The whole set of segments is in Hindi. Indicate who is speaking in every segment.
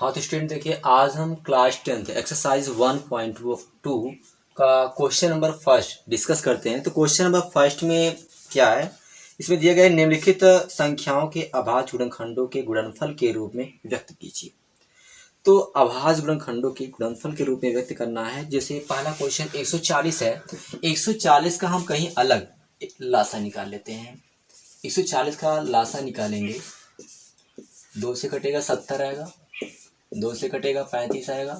Speaker 1: हाँ तो स्टूडेंट देखिए, आज हम क्लास 10th एक्सरसाइज 1.2 का क्वेश्चन नंबर फर्स्ट डिस्कस करते हैं। तो क्वेश्चन नंबर फर्स्ट में क्या है, इसमें दिया गया है निम्नलिखित संख्याओं के अभाज्य गुणनखंडों के गुणनफल के रूप में व्यक्त कीजिए। तो अभाज्य गुणनखंडों के गुणनफल के रूप में व्यक्त करना है। जैसे पहला क्वेश्चन 140 है, 140 का हम कहीं अलग लासा निकाल लेते हैं। 140 का लासा निकालेंगे, 2 से कटेगा 70 आएगा, 2 से कटेगा 35 आएगा,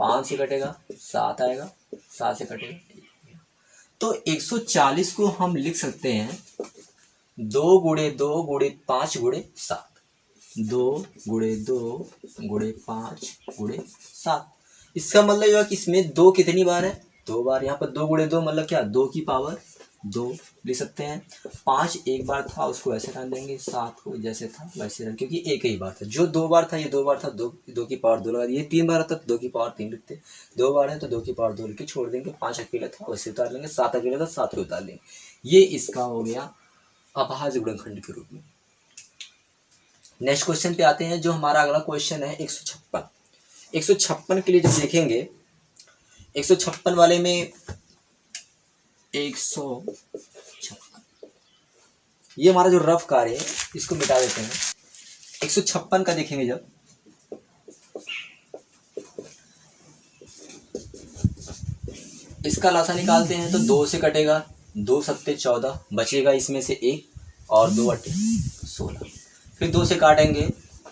Speaker 1: 5 से कटेगा 7 आएगा, 7 से कटेगा। तो 140 को हम लिख सकते हैं 2 गुणे 2 गुणे 5 गुणे 7, 2 गुणे 2 गुणे 5 गुणे 7। इसका मतलब यह कि इसमें 2 कितनी बार है, 2 बार। यहाँ पर 2 गुणे 2 मतलब क्या, 2 की पावर 2 लिख सकते हैं। 5 एक बार था, उसको ऐसे रख देंगे, 7 को जैसे था वैसे रख, क्योंकि एक ही बार था। जो 2 बार था, ये 2 बार था, 2 की पावर 2 लगा दी। ये 3 बार था तो 2 की पावर 3 लिखते। 2 बार है तो 2 की पावर 2 लिख के छोड़ देंगे। 5 अकेला था वैसे उतार लेंगे, 7 अकेला था 7 को उतार लेंगे। ये इसका हो गया अभाज्य गुणनखंड के रूप में। नेक्स्ट क्वेश्चन पे आते हैं, जो हमारा अगला क्वेश्चन है 156। 156 के लिए जब देखेंगे, 156 वाले में 156, ये हमारा जो रफ कार्य है इसको मिटा देते हैं। 156 का देखेंगे, जब इसका लासा निकालते हैं तो 2 से कटेगा, 2 सत्ते 14, बचेगा इसमें से 1 और 2 अट्ठे 16। फिर 2 से काटेंगे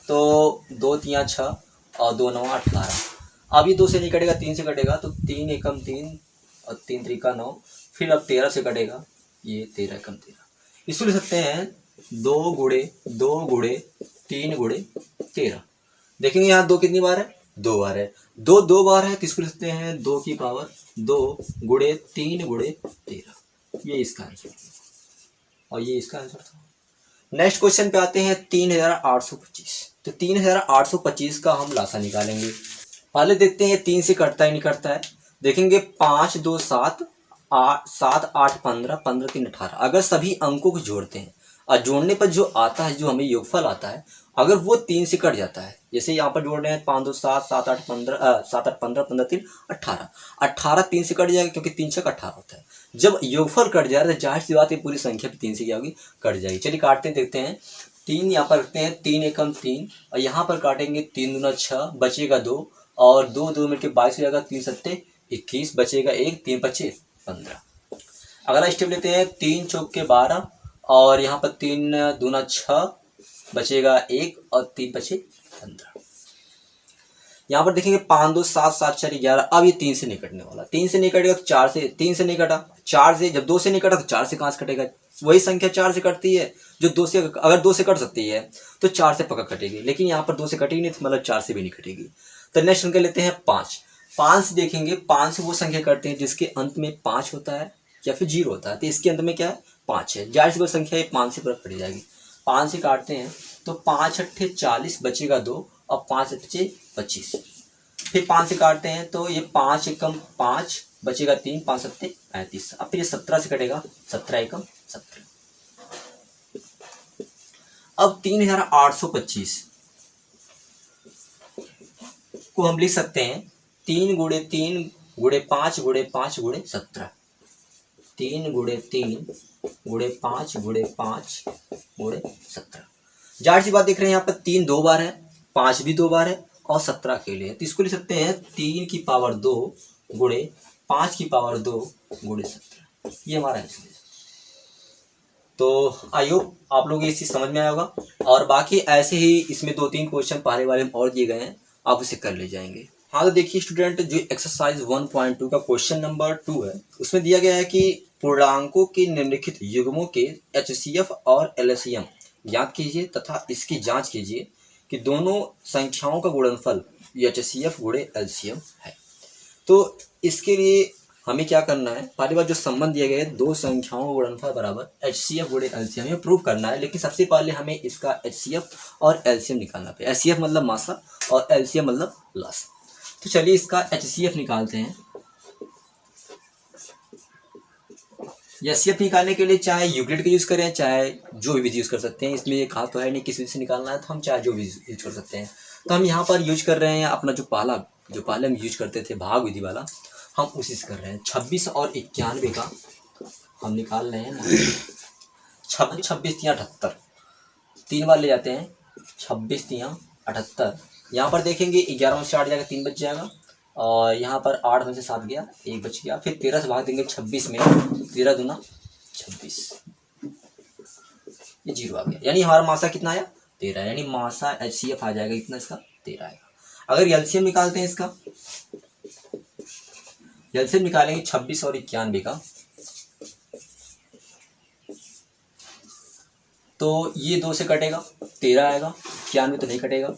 Speaker 1: तो 2 तियां 6 और 2 नौ 18। अब ये 2 से नहीं कटेगा, 3 से कटेगा तो 3 एकम 3 और 3 त्रिका 9। फिर अब 13 से कटेगा, ये 13 एकम 13। इसको लिख सकते हैं 2 गुणे 2 गुणे 3 गुणे 13। देखेंगे यहाँ 2 कितनी बार है, 2 बार है। 2 बार है तो इसको लिख सकते हैं 2 की पावर 2 गुणे 3 गुणे 13। ये इसका आंसर और ये इसका आंसर था। नेक्स्ट क्वेश्चन पे आते हैं 3825। तो 3825 का हम लासा निकालेंगे। पहले देखते हैं 3 से कटता है नहीं कटता है। देखेंगे 5 2 7 7 8 15 15 3 18। अगर सभी अंकों को जोड़ते हैं और जोड़ने पर जो आता है, जो हमें योगफल आता है, अगर वो 3 से कट जाता है, जैसे यहाँ पर जोड़ रहे हैं 5 2 7 7 8 15 7 8 15 15 3 18। 18 3 से कट जाएगा, क्योंकि 3 6 18 होता है। जब योगफल कट जाए तो जाहिर सी बात है पूरी संख्या भी 3 से क्या होगी, कट जाएगी। चलिए काटते हैं, देखते हैं। 3 यहाँ पर रखते हैं, 3 एकम 3 और यहाँ पर काटेंगे 3 दूना 6, बचेगा 2 और 2 2 मिलकर 22 हो जाएगा, 3 सत्ते 21, बचेगा 1, 3 पच्चे 15। अगला स्टेप लेते हैं, 3 चौक के 12 और यहाँ पर 3 दूना 6, बचेगा 1 और 3 पचे 15। यहाँ पर देखेंगे 5 2 7 7 4 11। अब ये 3 से नहीं कटने वाला, 3 से नहीं कटेगा तो 4 से, 3 से नहीं कटा 4 से, जब 2 से नहीं कटा तो 4 से कहाँ से कटेगा। वही संख्या 4 से कटती है जो 2 से, अगर 2 से कट सकती है तो 4 से पक्का कटेगी, लेकिन यहाँ पर 2 से कटेगी नहीं, तो मतलब 4 से भी नहीं कटेगी। तो नेक्स्ट अंक लेते हैं 5। 5 से देखेंगे, 5 से वो संख्या करते हैं जिसके अंत में 5 होता है या फिर 0 होता है। तो इसके अंत में क्या है, 5 है। जाहिर सी बात संख्या ये 5 से कट जाएगी। 5 से काटते हैं तो 5 अट्ठे 40, बचेगा 2 और 5 अट्ठे 25। फिर 5 से काटते हैं तो ये 5 एकम 5, बचेगा 3, 5 सत्ते 35। अब फिर ये 17 से कटेगा, 17 एकम 17। अब 3825 को हम लिख सकते हैं 3 गुणे 3 गुणे 5 गुणे 5 गुणे 17। 3 गुणे 3 गुणे 5 गुणे 5 गुणे 17। जाहिर सी बात देख रहे हैं यहाँ पर 3 2 बार है, 5 भी 2 बार है और 17 अकेले है। तो इसको लिख सकते हैं 3 की पावर 2 गुणे 5 की पावर 2 गुणे 17। ये हमारा आंसर है। तो आई होप आप लोग ये चीज़ समझ में आया होगा। और बाकी ऐसे ही इसमें 2-3 क्वेश्चन पहले वाले में और दिए गए हैं, आप उसे कर ले जाएंगे। हाँ तो देखिए स्टूडेंट, जो एक्सरसाइज 1.2 का क्वेश्चन नंबर 2 है, उसमें दिया गया है कि पूर्णांकों के निम्नलिखित युग्मों के HCF और LCM ज्ञात कीजिए तथा इसकी जांच कीजिए कि दोनों संख्याओं का गुणनफल HCF गुणे LCM है। तो इसके लिए हमें क्या करना है, पहली बार जो संबंध दिया गया है, दो संख्याओं का गुणनफल बराबर HCF गुणे LCM, ये प्रूव करना है। लेकिन सबसे पहले हमें इसका HCF और LCM निकालना पड़ेगा। HCF मतलब मासा और LCM मतलब लासा। तो चलिए इसका HCF निकालते हैं। एचसीएफ निकालने के लिए चाहे यूक्लिड का यूज़ करें, चाहे जो भी विधि यूज़ कर सकते हैं। इसमें ये कहा तो है नहीं किस विधि से निकालना है, तो हम चाहे जो भी यूज कर सकते हैं। तो हम यहाँ पर यूज कर रहे हैं अपना जो पहले हम यूज करते थे भाग विधि वाला, हम उसी से कर रहे हैं। 26 और 91 का हम निकाल रहे हैं। 26 3 78, 3 बार ले जाते हैं। 26 3 78, यहाँ पर देखेंगे 11 में से 8 जाएगा, 3 बच जाएगा। और यहाँ पर 8 में से 7 गया, 1 बच गया। फिर 13 से भाग देंगे 26 में, 13 दूना 26, ये 0 आ गया। यानी हमारा मासा कितना आया? 13। यानी मासा HCF आ जाएगा कितना इसका? 13 आएगा। अगर एलसीएम निकालते हैं इसका, एलसीएम निकालेंगे 26 और 91 का, तो ये 2 से कटेगा, 13 आएगा। 91 तो नहीं कटेगा।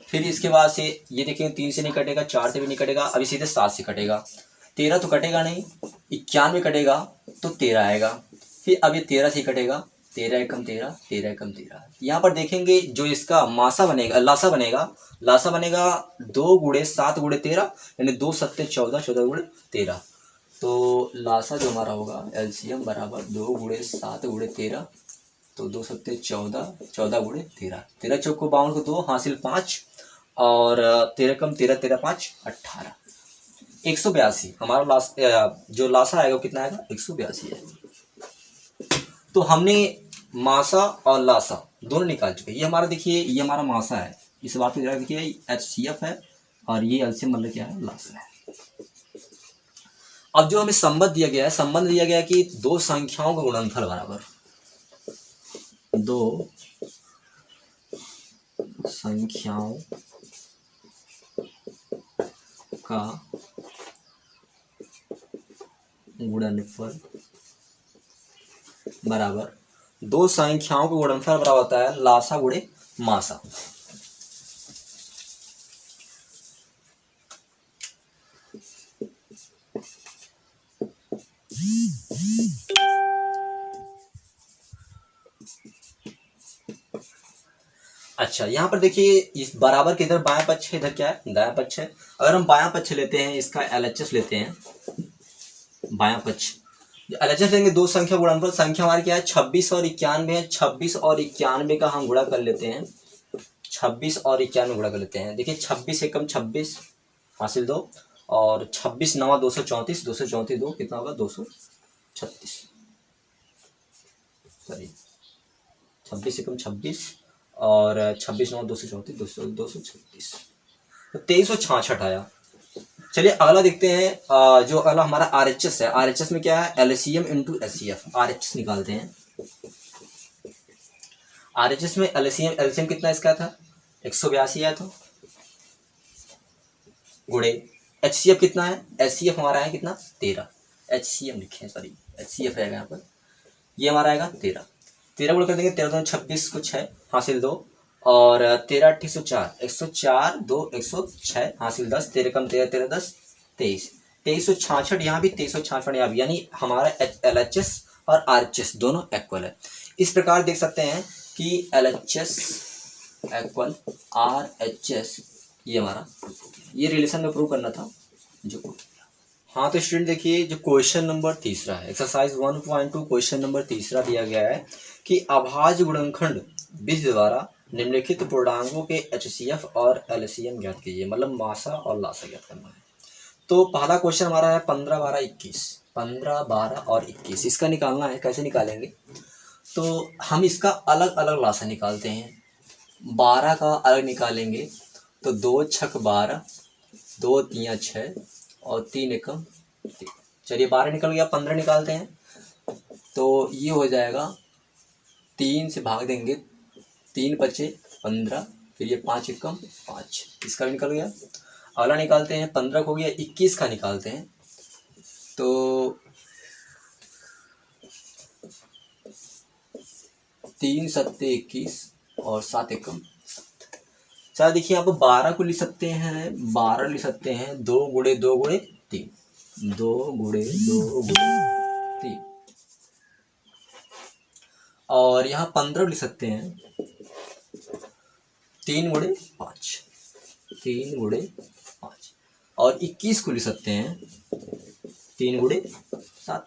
Speaker 1: फिर इसके बाद से ये देखेंगे 3 से नहीं कटेगा, 4 से भी नहीं कटेगा, अभी सीधे 7 से कटेगा। 13 तो कटेगा नहीं, 91 कटेगा तो 13 आएगा। फिर अब ये 13 से ही कटेगा, 13 एकम 13, 13 एकम 13। यहाँ पर देखेंगे जो इसका मासा बनेगा, लासा बनेगा 2 गुणे 7 गुणे 13, यानी 2 सत्ते 14, 14 गुणे 13। तो लासा जो हमारा होगा एलसीएम बराबर 2 गुणे 7 गुणे 13, तो 2 सत्ते 14, 14 गुणे 13, 13 चौक को 52 को 2 हासिल 5, और 13 कम 13, 13 5 18, 182 हमारा जो लासा आएगा कितना आएगा? 182 है। तो हमने मासा और लासा दोनों निकाल चुके। ये हमारा देखिए, ये हमारा मासा है, इस बात को जरा देखिए, HCF है, और ये एलसीएम मतलब क्या है? लासा है। अब जो हमें संबंध दिया गया है, कि दो संख्याओं का गुणनफल बराबर, दो संख्याओं का गुणनफल बराबर, दो संख्याओं का गुणनफल बराबर होता है लासा गुणे मासा। अच्छा, यहाँ पर देखिए इस बराबर के इधर बायां पक्ष है, इधर क्या है? दायां पक्ष है। अगर हम बायां पक्ष लेते हैं, इसका LHS लेते हैं, बायां पक्ष LHS लेंगे, दो संख्या गुणनफल, संख्या हमारी क्या है? 26 और 91 है। 26 और 91 का हम गुणा कर लेते हैं, 26 और 91 गुणा कर लेते हैं। देखिए 26 एकम 26 हासिल 2, और 26 नवा 234, 234 2 कितना होगा? 236, सॉरी 26 एकम 26 और 26 नौ 234, 236, तो 2366 आया। चलिए अगला देखते हैं। जो अगला हमारा RHS है, RHS में क्या है? LCM इंटू HCF, RHS निकालते हैं। RHS में LCM कितना इसका था? 182 है, तो गुणे HCF कितना है? HCF हमारा है कितना? 13। HCM लिखे, सॉरी HCF रहेगा यहाँ पर, ये हमारा आएगा 13। 13 गुणा कर देंगे, 13 26 को 6 हासिल 2, और 13 8 104, 104 2 106 हासिल 10, 13 कम 13 13 10 23, 2366 यहाँ भी, 2366 यहाँ भी, यानी हमारा LHS और RHS दोनों इक्वल है। इस प्रकार देख सकते हैं कि LHS इक्वल RHS, ये हमारा ये रिलेशन में प्रूव करना था जो। हाँ तो स्टूडेंट देखिए, जो क्वेश्चन नंबर तीसरा है, एक्सरसाइज 1.2 क्वेश्चन नंबर तीसरा दिया गया है कि अभाज्य गुणनखंड विधि द्वारा निम्नलिखित पूर्णांकों के HCF और LCM ज्ञात कीजिए, मतलब मासा और लासा ज्ञात करना है। तो पहला क्वेश्चन हमारा है 15 12 21, 15 12 और 21, इसका निकालना है। कैसे निकालेंगे? तो हम इसका अलग अलग लासा निकालते हैं। 12 का अलग निकालेंगे, तो 2 छक 12, 2 3 6 और 3 एकम 3। चलिए 12 निकल गया, 15 निकालते हैं, तो ये हो जाएगा 3 से भाग देंगे, 3 बचे 15, फिर ये 5 एकम 5, इसका भी निकल गया। अगला निकालते हैं, 15 हो गया, 21 का निकालते हैं, तो 3 सत्ते 21 और 7 एकम 7। चलो देखिए, आप 12 को लिख सकते हैं, 12 लिख सकते हैं 2 गुणे 2 गुणे 3, 2 गुणे 2 गुणे 3, और यहाँ 15 लिख सकते हैं 3 गुणे 5, 3 गुणे 5, और 21 को लिख सकते हैं 3 गुणे 7।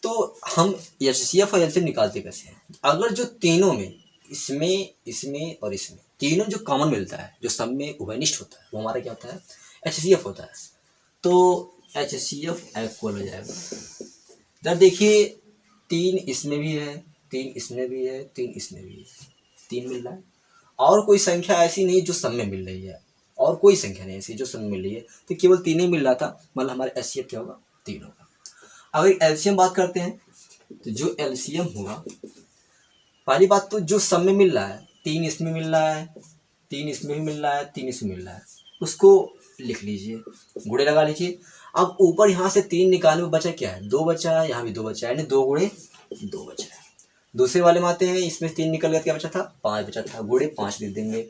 Speaker 1: तो हम HCF और LCM निकालते कैसे हैं? अगर जो तीनों में इसमें इसमें और इसमें तीनों जो कॉमन मिलता है, जो सब में उभयनिष्ठ होता है, वो हमारा क्या होता है? HCF होता है। तो HCF इक्वल हो जाएगा, जब देखिए 3 इसमें भी है, 3 इसमें भी है, 3 इसमें भी है, 3 मिल रहा है। और कोई संख्या ऐसी नहीं जो सब में मिल रही है, और कोई संख्या नहीं ऐसी जो सब में मिल रही है, तो केवल 3 ही मिल रहा था, मतलब हमारा HCF क्या होगा? 3 होगा। अगर LCM बात करते हैं तो जो LCM होगा, पहली बात तो जो सब में मिल रहा है, 3 इसमें मिल रहा है, 3 इसमें भी मिल रहा है, 3 इसमें मिल रहा है, उसको लिख लीजिए, गुणे लगा लीजिए। अब ऊपर यहाँ से 3 निकालने में बचा क्या है? 2 बचा है, यहाँ भी 2 बचा है, यानी 2 गुणे 2 बचा है। दूसरे वाले में आते हैं, इसमें 3 निकल गया, क्या बचा था? 5 बचा था, गुणे 5 लिख देंगे।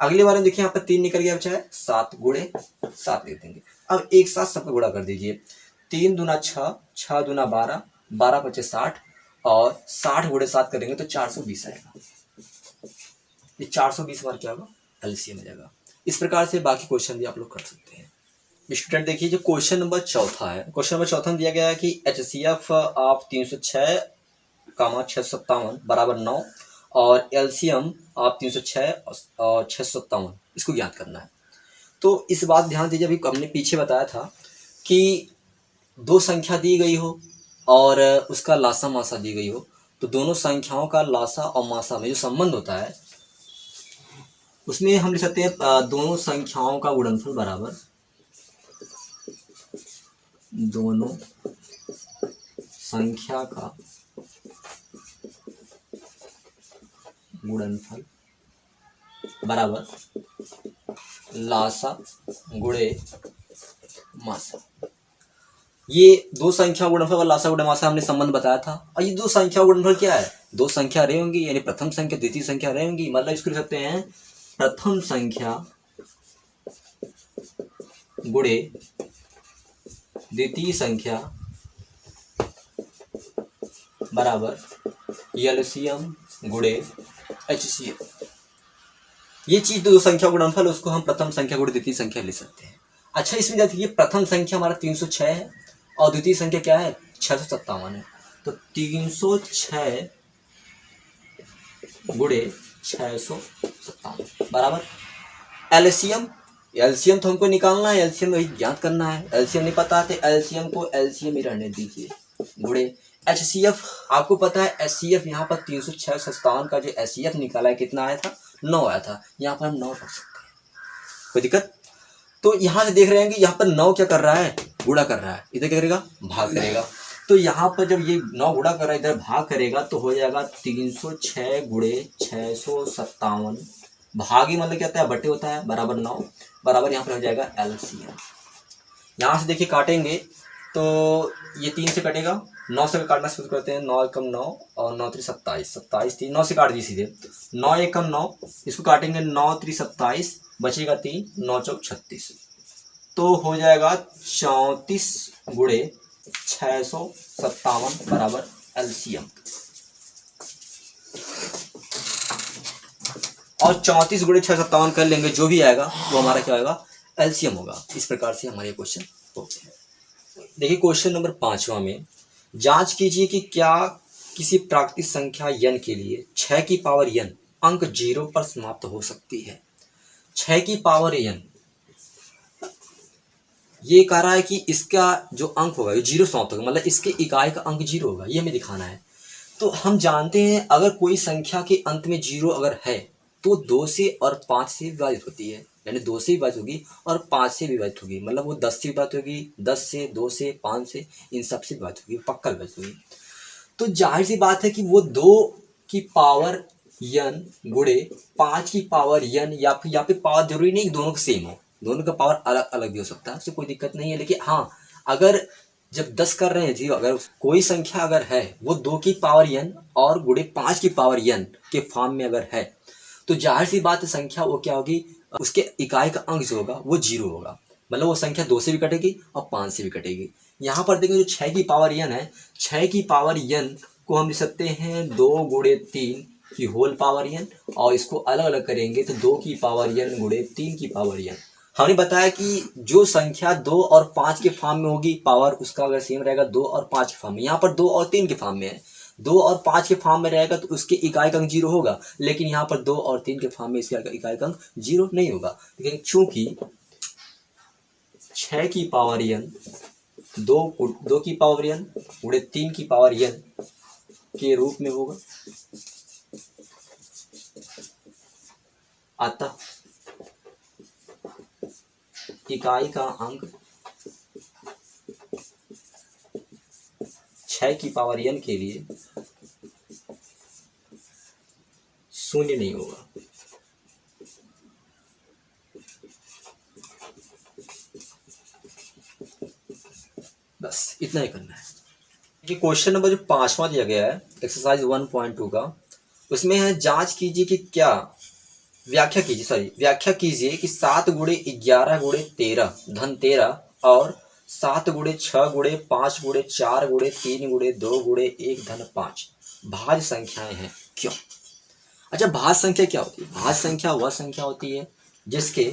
Speaker 1: अगले वाले में देखिए यहाँ पर 3 निकल गया, बचा है 7, गुणे 7 लिख देंगे। अब एक साथ सबका गुणा कर दीजिए, 3 दूना 6, 6 दूना 12, 12 पचे 60, और 60 गुणे 7 करेंगे तो 420 आएगा। ये 420 बार क्या होगा? LCM हो जाएगा। इस प्रकार से बाकी क्वेश्चन भी आप लोग कर सकते हैं। स्टूडेंट देखिए, जो क्वेश्चन नंबर चौथा है, क्वेश्चन नंबर चौथा में दिया गया है कि HCF ऑफ 306, 657 बराबर 9 और LCM ऑफ 306 और 657 इसको ज्ञात करना है। तो इस बात ध्यान दीजिए, अभी हमने पीछे बताया था कि दो संख्या दी गई हो और उसका लासा मासा दी गई हो, तो दोनों संख्याओं का लासा और मासा में जो संबंध होता है, उसमें हम लिख सकते हैं दोनों संख्याओं का गुणनफल बराबर दोनों संख्या का गुणनफल बराबर लासा गुणे मासा। ये दो संख्या गुणनफल और लासा गुणे मासा हमने संबंध बताया था। और ये दो संख्या गुणनफल क्या है? दो संख्या रही होंगी, यानी प्रथम संख्या द्वितीय संख्या रही होंगी, मतलब इसको लिख सकते हैं प्रथम संख्या गुणे द्वितीय संख्या बराबर LCM गुणे HCF। ये चीज दो संख्या गुणनफल, उसको हम प्रथम संख्या गुणे द्वितीय संख्या लिख सकते हैं। अच्छा, इसमें देखिए प्रथम संख्या हमारा 306 है और द्वितीय संख्या क्या है? 657 है। तो 306 गुणे 657 बराबर LCM। LCM तो हमको निकालना है, LCM वही ज्ञात करना है। LCM नहीं पता तो LCM को LCM ही रहने दीजिए, गुणे HCF। आपको पता है HCF यहाँ पर 306 का जो HCF निकाला है कितना आया था? 9 आया था। यहाँ पर हम 9 रख सकते हैं, कोई दिक्कत? तो यहाँ से देख रहे हैं कि यहाँ पर 9 क्या कर रहा है? गुणा कर रहा है। इधर क्या करेगा? भाग करेगा। तो यहाँ पर जब ये 9 गुणा कर रहा है, इधर भाग करेगा, तो हो जाएगा 306 गुणे 657, भागी मतलब क्या होता है? बटे होता है, बराबर 9, बराबर यहाँ पर हो जाएगा LCM। यहाँ से देखिए काटेंगे तो ये 3 से कटेगा, 9 से काटना शुरू करते हैं। 9 एकम 9 और 9 3 27, 27 3, 9 से काट दी सीधे। 9 एकम 9, इसको काटेंगे 9 3 27, बचेगा 3, 9 चौक 36, तो हो जाएगा 34 गुणे 657 बराबर LCM। और 34 गुणे 657 कर लेंगे, जो भी आएगा वो हमारा क्या होगा? LCM होगा। इस प्रकार से हमारे क्वेश्चन होते हैं। देखिए क्वेश्चन नंबर 5वां में, जांच कीजिए कि क्या किसी प्राकृतिक संख्या n के लिए 6 की पावर n अंक 0 पर समाप्त हो सकती है। 6 की पावर n, ये कह रहा है कि इसका जो अंक होगा ये 0 समाप्त होगा, मतलब इसके इकाई का अंक 0 होगा, ये हमें दिखाना है। तो हम जानते हैं अगर कोई संख्या के अंत में 0 अगर है तो 2 से और 5 से विभाजित होती है, यानी 2 से विभाजित होगी और 5 से विभाजित होगी, मतलब वो 10 से विभाजित होगी, 10 से, 2 से, 5 से, इन सब से विभाजित होगी, पक्का विभाजित होगी। तो जाहिर सी बात है कि वो 2 की पावर n गुणे 5 की पावर n, या फिर यहाँ पे पावर जरूरी नहीं दोनों का सेम हो, दोनों का पावर अलग अलग भी हो सकता है, उससे कोई दिक्कत नहीं है। लेकिन हाँ, अगर जब 10 कर रहे हैं जी, अगर कोई संख्या अगर है वो 2 की पावर n और गुणे 5 की पावर n के फॉर्म में अगर है, तो जाहिर सी बात है संख्या वो क्या होगी? उसके इकाई का अंक जो होगा वो 0 होगा, मतलब वो संख्या 2 से भी कटेगी और 5 से भी कटेगी। यहाँ पर देखेंगे जो 6 की पावर n है, 6 की पावर n को हम लिख सकते हैं 2 गुणे 3 की होल पावर n, और इसको अलग अलग करेंगे तो 2 की पावर n गुणे 3 की पावर n। हमने बताया कि जो संख्या 2 और 5 के फॉर्म में होगी पावर उसका अगर सेम रहेगा 2 और 5 के फॉर्म में, यहाँ पर 2 और 3 के फॉर्म में है, 2 और 5 के फॉर्म में रहेगा तो उसके इकाई अंक 0 होगा, लेकिन यहाँ पर 2 और 3 के फॉर्म में इसका इकाई अंक 0 नहीं होगा। लेकिन चूंकि 6 की पावर n 2 की पावर n गुणे 3 की पावर n के रूप में होगा, अतः इकाई का अंक 6 की पावर n के लिए 0 नहीं होगा। बस इतना ही करना है। ये क्वेश्चन नंबर जो 5वां दिया गया है एक्सरसाइज 1.2 का, उसमें है जांच कीजिए कि क्या व्याख्या कीजिए कि 7 गुणे 11 गुणे 13 धन 13 और 7 गुणे 6 गुणे 5 गुणे 4 गुणे 3 गुणे 2 गुणे 1 धन 5 भाज्य संख्याएं हैं, क्यों? अच्छा, भाज्य संख्या क्या होती है? भाज्य संख्या वह संख्या होती है जिसके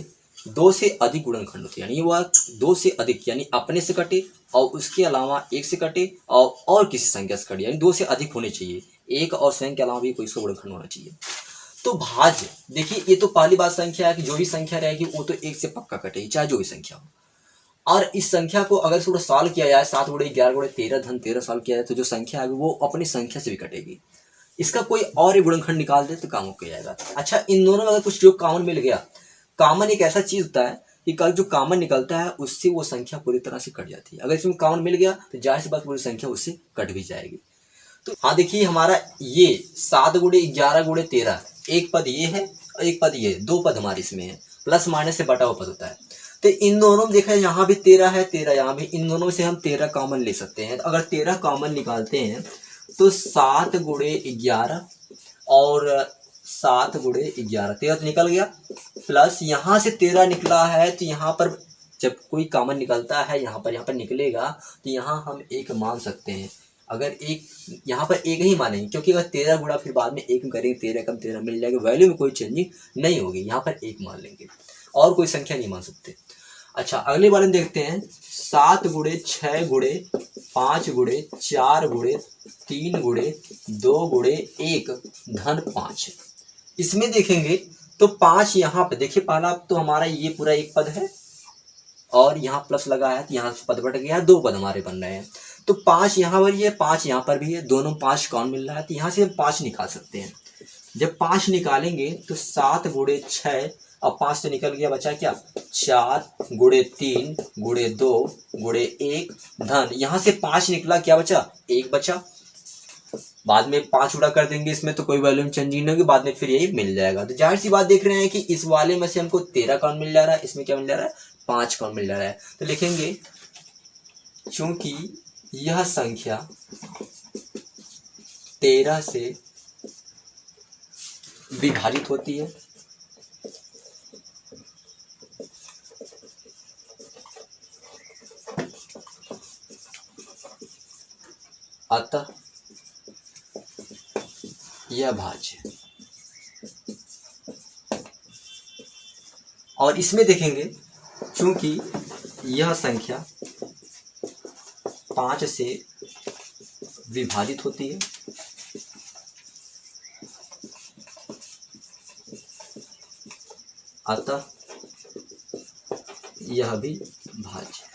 Speaker 1: 2 से अधिक गुणनखंड होते हैं, यानी वह 2 से अधिक यानी अपने से कटे और उसके अलावा 1 से कटे और किसी संख्या से कटे, यानी 2 से अधिक होने चाहिए, 1 और स्वयं के अलावा भी कोई उसका गुणनखंड होना चाहिए। तो भाज्य देखिए, ये तो पहली बात संख्या है कि जो भी संख्या रहेगी वो तो 1 से पक्का कटेगी, चाहे जो भी संख्या हो। और इस संख्या को अगर थोड़ा सॉल्व किया जाए, 7 गुणे 11 गुणे 13 धन 13 सॉल्व किया जाए तो जो संख्या है वो अपनी संख्या से भी कटेगी। इसका कोई और गुणनखंड निकाल दे तो काम हो जाएगा। अच्छा, इन दोनों में अगर कुछ जो कॉमन मिल गया, कॉमन एक ऐसा चीज होता है कि कल जो कॉमन निकलता है उससे वो संख्या पूरी तरह से कट जाती है। अगर इसमें कॉमन मिल गया तो जाहिर सी बात पूरी संख्या उससे कट भी जाएगी। तो हाँ देखिए, हमारा ये 7 गुणे 11 गुणे 13 एक पद ये है और एक पद ये है, 2 पद हमारे इसमें है, प्लस माइनस से बटा हुआ पद होता है। तो इन दोनों में देखा यहाँ भी 13 है, 13 यहाँ भी, इन दोनों से हम 13 कॉमन ले सकते हैं। तो अगर 13 कॉमन निकालते हैं तो 7 गुणे 11 और 7 गुणे 11 13 तो निकल गया, प्लस यहाँ से 13 निकला है तो यहाँ पर जब कोई कॉमन निकलता है यहाँ पर निकलेगा तो यहाँ हम 1 मान सकते हैं। अगर यहाँ पर 1 ही मानेंगे, क्योंकि अगर 13 गुणा फिर बाद में 1 में करेंगे 13 कम 13 मिल जाएगा, वैल्यू में कोई चेंजिंग नहीं होगी, यहाँ पर 1 मान लेंगे और कोई संख्या नहीं मान सकते। अच्छा, अगले वाले में देखते हैं 7 गुणे 6 गुणे 5 गुणे 4 गुणे 3 गुणे 2 गुणे 1 धन 5। इसमें देखेंगे तो 5 यहाँ पे देखिए, पहला तो हमारा ये पूरा एक पद है और यहाँ प्लस लगा है तो यहाँ पद बट गया, 2 पद हमारे बन रहे हैं। तो 5 यहाँ पर ये 5 यहाँ पर भी है, दोनों 5 कौन मिल रहा है तो यहाँ से हम 5 निकाल सकते हैं। जब 5 निकालेंगे तो 7 गुणे 6 और 5 से निकल गया, बचा क्या 4 गुणे 3 गुणे 2 गुणे 1 धन, यहाँ से 5 निकला, क्या बचा 1 बचा। बाद में 5 उड़ा कर देंगे इसमें तो कोई वैल्यू चेंजिंग नहीं होगी, बाद में फिर यही मिल जाएगा। तो जाहिर सी बात देख रहे हैं कि इस वाले में से हमको 13 कौन मिल जा रहा है, इसमें क्या मिल जा रहा है 5 कौन मिल जा रहा है। तो लिखेंगे चूंकि यह संख्या 13 से विभाजित होती है अतः यह भाज्य। और इसमें देखेंगे चूंकि यह संख्या 5 से विभाजित होती है अतः यह भी भाज्य।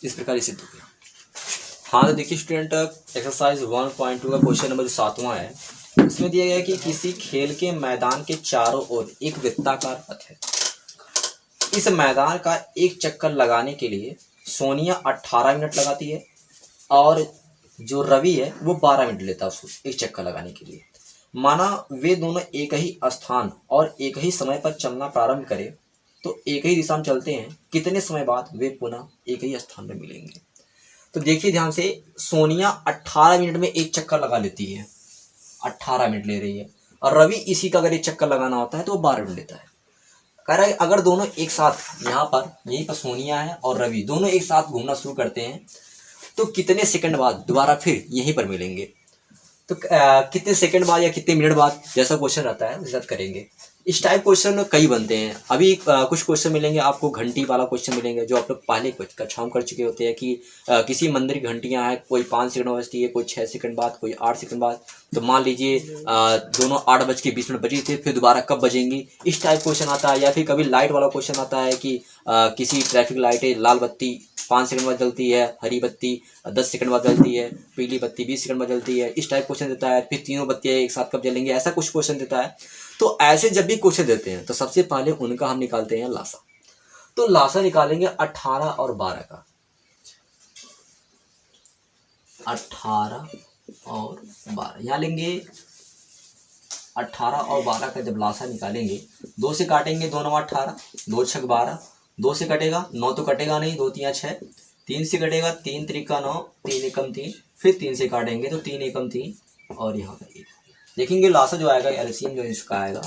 Speaker 1: इस प्रकार इसे सिद्ध हो गया। हाँ तो देखिए स्टूडेंट, एक्सरसाइज 1.2 का क्वेश्चन नंबर 7वां है। इसमें दिया गया है कि किसी खेल के मैदान के चारों ओर एक वृत्ताकार पथ है। इस मैदान का एक चक्कर लगाने के लिए सोनिया 18 मिनट लगाती है और जो रवि है वो 12 मिनट लेता है उसको एक चक्कर लगाने के लिए। माना वे दोनों एक ही स्थान और एक ही समय पर चलना प्रारंभ करें तो एक ही दिशा में चलते हैं, कितने समय बाद वे पुनः एक ही स्थान में मिलेंगे। तो देखिए ध्यान से, सोनिया 18 मिनट में एक चक्कर लगा लेती है, 18 मिनट ले रही है, और रवि इसी का अगर एक चक्कर लगाना होता है तो वो 12 मिनट लेता है। कह रहा है अगर दोनों एक साथ, यहाँ पर यहीं पर सोनिया है और रवि दोनों एक साथ घूमना शुरू करते हैं तो कितने सेकंड बाद दोबारा फिर यहीं पर मिलेंगे। तो कितने सेकंड बाद या कितने मिनट बाद जैसा क्वेश्चन रहता है उस साथ करेंगे। इस टाइप क्वेश्चन कई बनते हैं। अभी कुछ क्वेश्चन मिलेंगे आपको, घंटी वाला क्वेश्चन मिलेंगे जो आप लोग पहले कक्षाओं कर चुके होते हैं कि किसी मंदिर की घंटियां हैं, कोई 5 सेकंड बजती है, कोई 6 सेकंड बाद, कोई 8 सेकंड बाद। तो मान लीजिए दोनों 8:20 बजी थे, फिर दोबारा कब बजेंगी, इस टाइप क्वेश्चन आता है। या फिर कभी लाइट वाला क्वेश्चन आता है कि किसी ट्रैफिक लाइट है, लाल बत्ती 5 सेकंड बाद जलती है, हरी बत्ती 10 सेकंड बाद जलती है, पीली बत्ती 20 सेकंड बाद जलती है, इस टाइप क्वेश्चन देता है। फिर तीनों बत्तियाँ एक साथ कब जलेंगे, ऐसा कुछ क्वेश्चन देता है। तो ऐसे जब भी क्वेश्चन देते हैं तो सबसे पहले उनका हम निकालते हैं लासा। तो लासा निकालेंगे 18 और 12 का। 18 और 12 यहाँ लेंगे। 18 और 12 का जब लासा निकालेंगे, 2 से काटेंगे, 2 9 18, 2 6 12, 2 से कटेगा 9 तो कटेगा नहीं, 2 3 6, 3 से कटेगा 3 त्रिका 9, 3 एकम 3, फिर 3 से काटेंगे तो 3 एकम 3 और यहाँ पर 1। देखेंगे लासा जो आएगा, एलसीएम जो इसका आएगा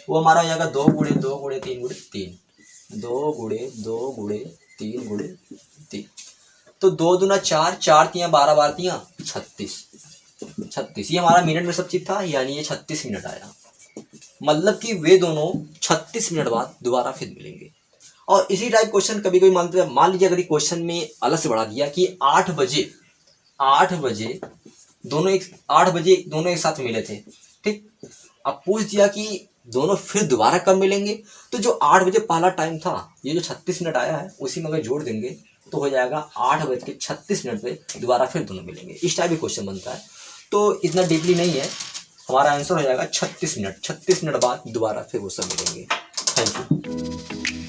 Speaker 1: वो हमारा हो जाएगा 2 गुणे 2 गुणे 3 गुणे 3, 2 गुणे 2 गुणे 3 गुणे 3। तो 2 दूना 4, 4 तियाँ 12, 12 तियाँ 36। ये हमारा मिनट में सब चीज था, यानी ये 36 मिनट आया। मतलब कि वे दोनों 36 मिनट बाद दोबारा फिर मिलेंगे। और इसी टाइप क्वेश्चन कभी कोई मान लीजिए अगर क्वेश्चन में अलग से बढ़ा दिया कि 8 बजे दोनों एक साथ मिले थे, ठीक। अब पूछ दिया कि दोनों फिर दोबारा कब मिलेंगे, तो जो 8 बजे पहला टाइम था, ये जो 36 मिनट आया है उसी में अगर जोड़ देंगे तो हो जाएगा 8:36 पे दोबारा फिर दोनों मिलेंगे। इस टाइप भी क्वेश्चन बनता है। तो इतना डीपली नहीं है, हमारा आंसर हो जाएगा 36 मिनट बाद दोबारा फिर वो सब मिलेंगे। Thank you.